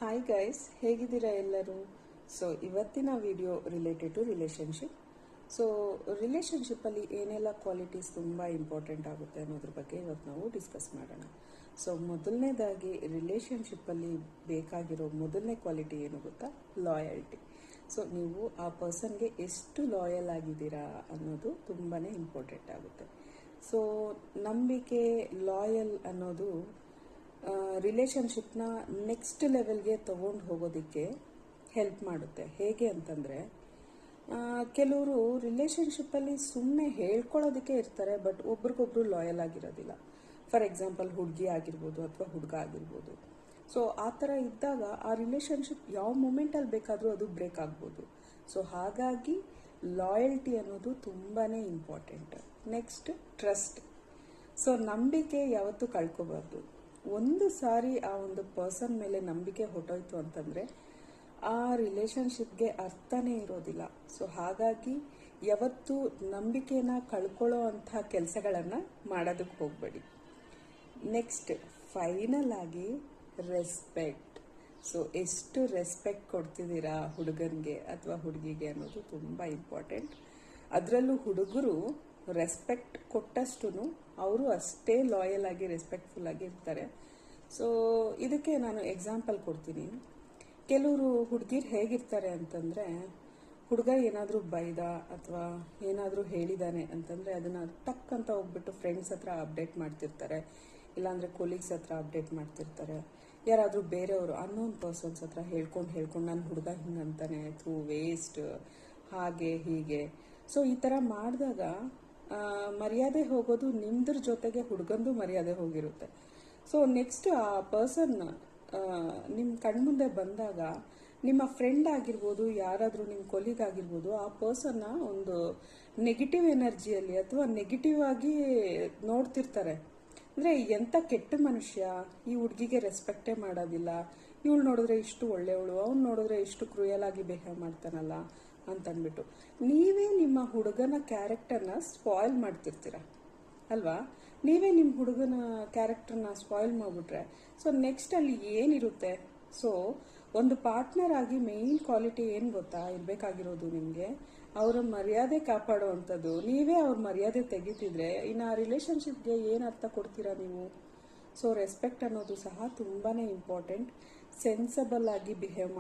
Hi guys, ಹೇಗಿದ್ದೀರಾ ಎಲ್ಲರೂ? ಸೊ ಇವತ್ತಿನ video related to relationship. So ರಿಲೇಷನ್ಶಿಪ್ಪಲ್ಲಿ ಏನೆಲ್ಲ ಕ್ವಾಲಿಟೀಸ್ ತುಂಬ ಇಂಪಾರ್ಟೆಂಟ್ ಆಗುತ್ತೆ ಅನ್ನೋದ್ರ ಬಗ್ಗೆ ಇವತ್ತು ನಾವು ಡಿಸ್ಕಸ್ ಮಾಡೋಣ. ಸೊ ಮೊದಲನೇದಾಗಿ ರಿಲೇಷನ್ಶಿಪ್ಪಲ್ಲಿ ಬೇಕಾಗಿರೋ ಮೊದಲನೇ ಕ್ವಾಲಿಟಿ ಏನು ಗೊತ್ತಾ? ಲಾಯಲ್ಟಿ. ಸೊ ನೀವು ಆ ಪರ್ಸನ್ಗೆ ಎಷ್ಟು ಲಾಯಲ್ ಆಗಿದ್ದೀರಾ ಅನ್ನೋದು ತುಂಬಾ ಇಂಪಾರ್ಟೆಂಟ್ ಆಗುತ್ತೆ. ಸೊ ನಂಬಿಕೆ, ಲಾಯಲ್ ಅನ್ನೋದು ರಿಲೇಷನ್ಶಿಪ್ನ ನೆಕ್ಸ್ಟ್ ಲೆವೆಲ್ಗೆ ತೊಗೊಂಡು ಹೋಗೋದಕ್ಕೆ ಹೆಲ್ಪ್ ಮಾಡುತ್ತೆ. ಹೇಗೆ ಅಂತಂದರೆ, ಕೆಲವರು ರಿಲೇಷನ್ಶಿಪ್ಪಲ್ಲಿ ಸುಮ್ಮನೆ ಹೇಳ್ಕೊಳ್ಳೋದಕ್ಕೆ ಇರ್ತಾರೆ, ಬಟ್ ಒಬ್ರಿಗೊಬ್ರು ಲಾಯಲ್ ಆಗಿರೋದಿಲ್ಲ. ಫಾರ್ ಎಕ್ಸಾಂಪಲ್, ಹುಡುಗಿ ಆಗಿರ್ಬೋದು ಅಥವಾ ಹುಡುಗ ಆಗಿರ್ಬೋದು. ಸೊ ಆ ಥರ ಇದ್ದಾಗ ಆ ರಿಲೇಷನ್ಶಿಪ್ ಯಾವ ಮೂಮೆಂಟಲ್ಲಿ ಬೇಕಾದರೂ ಅದು ಬ್ರೇಕ್ ಆಗ್ಬೋದು. ಸೊ ಹಾಗಾಗಿ ಲಾಯಲ್ಟಿ ಅನ್ನೋದು ತುಂಬಾ ಇಂಪಾರ್ಟೆಂಟ್. Next, trust. ಸೊ ನಂಬಿಕೆ ಯಾವತ್ತೂ ಕಳ್ಕೊಬಾರ್ದು. ಒಂದು ಸಾರಿ ಆ ಒಂದು ಪರ್ಸನ್ ಮೇಲೆ ನಂಬಿಕೆ ಹೊಟ್ಟೋಯ್ತು ಅಂತಂದರೆ ಆ ರಿಲೇಷನ್ಶಿಪ್ಗೆ ಅರ್ಥನೇ ಇರೋದಿಲ್ಲ. ಸೊ ಹಾಗಾಗಿ ಯಾವತ್ತೂ ನಂಬಿಕೆನ ಕಳ್ಕೊಳ್ಳೋ ಅಂಥ ಕೆಲಸಗಳನ್ನು ಮಾಡೋದಕ್ಕೆ ಹೋಗಬೇಡಿ. ನೆಕ್ಸ್ಟ್, ಫೈನಲ್ ಆಗಿ ರೆಸ್ಪೆಕ್ಟ್. ಸೊ ಎಷ್ಟು ರೆಸ್ಪೆಕ್ಟ್ ಕೊಡ್ತಿದ್ದೀರಾ ಹುಡುಗನಿಗೆ ಅಥವಾ ಹುಡುಗಿಗೆ ಅನ್ನೋದು ತುಂಬ ಇಂಪಾರ್ಟೆಂಟ್. ಅದರಲ್ಲೂ ಹುಡುಗರು ರೆಸ್ಪೆಕ್ಟ್ ಕೊಟ್ಟಷ್ಟು ಅವರು ಅಷ್ಟೇ ಲಾಯಲ್ ಆಗಿ ರೆಸ್ಪೆಕ್ಟ್ಫುಲ್ ಆಗಿ ಇರ್ತಾರೆ. ಸೊ ಇದಕ್ಕೆ ನಾನು ಎಕ್ಸಾಂಪಲ್ ಕೊಡ್ತೀನಿ. ಕೆಲವರು ಹುಡುಗಿರು ಹೇಗಿರ್ತಾರೆ ಅಂತಂದರೆ, ಹುಡುಗ ಏನಾದರೂ ಬೈದ ಅಥವಾ ಏನಾದರೂ ಹೇಳಿದಾನೆ ಅಂತಂದರೆ ಅದನ್ನು ಟಕ್ ಅಂತ ಹೋಗ್ಬಿಟ್ಟು ಫ್ರೆಂಡ್ಸ್ ಹತ್ರ ಅಪ್ಡೇಟ್ ಮಾಡ್ತಿರ್ತಾರೆ, ಇಲ್ಲಾಂದರೆ ಕೊಲೀಗ್ಸ್ ಹತ್ರ ಅಪ್ಡೇಟ್ ಮಾಡ್ತಿರ್ತಾರೆ, ಯಾರಾದರೂ ಬೇರೆಯವರು ಅನ್ನೋನ್ ಪರ್ಸನ್ಸ್ ಹತ್ರ ಹೇಳ್ಕೊಂಡು ನನ್ನ ಹುಡುಗ ಹಿಂಗಂತಾನೆ, ಥ್ರೂ ವೇಸ್ಟ್, ಹಾಗೆ ಹೀಗೆ. ಸೊ ಈ ಥರ ಮಾಡಿದಾಗ ಮರ್ಯಾದೆ ಹೋಗೋದು ನಿಮ್ದ್ರ ಜೊತೆಗೆ ಹುಡುಗಂದು ಮರ್ಯಾದೆ ಹೋಗಿರುತ್ತೆ. ಸೊ ನೆಕ್ಸ್ಟ್ ಆ ಪರ್ಸನ್ ನಿಮ್ಮ ಕಣ್ಮುಂದೆ ಬಂದಾಗ ನಿಮ್ಮ ಫ್ರೆಂಡ್ ಆಗಿರ್ಬೋದು, ಯಾರಾದರೂ ನಿಮ್ಮ ಕೊಲೀಗ್ ಆಗಿರ್ಬೋದು, ಆ ಪರ್ಸನ್ನ ಒಂದು ನೆಗೆಟಿವ್ ಎನರ್ಜಿಯಲ್ಲಿ ಅಥವಾ ನೆಗೆಟಿವ್ ಆಗಿ ನೋಡ್ತಿರ್ತಾರೆ. ಅಂದರೆ ಎಂಥ ಕೆಟ್ಟ ಮನುಷ್ಯ, ಈ ಹುಡುಗಿಗೆ ರೆಸ್ಪೆಕ್ಟೇ ಮಾಡೋದಿಲ್ಲ, ಇವಳು ನೋಡಿದ್ರೆ ಇಷ್ಟು ಒಳ್ಳೆಯವಳು, ಅವ್ನು ನೋಡಿದ್ರೆ ಇಷ್ಟು ಕ್ರೂಯಲ್ ಆಗಿ ಬಿಹೇವ್ ಮಾಡ್ತಾನಲ್ಲ ಅಂತಂದ್ಬಿಟ್ಟು ನೀವೇ ನಿಮ್ಮ ಹುಡುಗನ ಕ್ಯಾರೆಕ್ಟರ್ನ ಸ್ಪಾಯ್ಲ್ ಮಾಡ್ತಿರ್ತೀರ ಅಲ್ವಾ? ನೀವೇ ನಿಮ್ಮ ಹುಡುಗನ ಕ್ಯಾರೆಕ್ಟರ್ನ ಸ್ಪಾಯ್ಲ್ ಮಾಡಿಬಿಟ್ರೆ ಸೊ ನೆಕ್ಸ್ಟ್ ಅಲ್ಲಿ ಏನಿರುತ್ತೆ? ಸೊ ಒಂದು ಪಾರ್ಟ್ನರ್ ಆಗಿ ಮೇಯ್ನ್ ಕ್ವಾಲಿಟಿ ಏನು ಗೊತ್ತಾ ಇರಬೇಕಾಗಿರೋದು ನಿಮಗೆ? ಅವರ ಮರ್ಯಾದೆ ಕಾಪಾಡೋ ಅಂಥದ್ದು. ನೀವೇ ಅವ್ರ ಮರ್ಯಾದೆ ತೆಗಿತಿದ್ರೆ ಇನ್ನು ಆ ರಿಲೇಷನ್ಶಿಪ್ಗೆ ಏನು ಅರ್ಥ ಕೊಡ್ತೀರಾ ನೀವು? ಸೊ ರೆಸ್ಪೆಕ್ಟ್ ಅನ್ನೋದು ಸಹ ತುಂಬಾ ಇಂಪಾರ್ಟೆಂಟ್. ಸೆನ್ಸಬಲ್ ಆಗಿ ಬಿಹೇವ್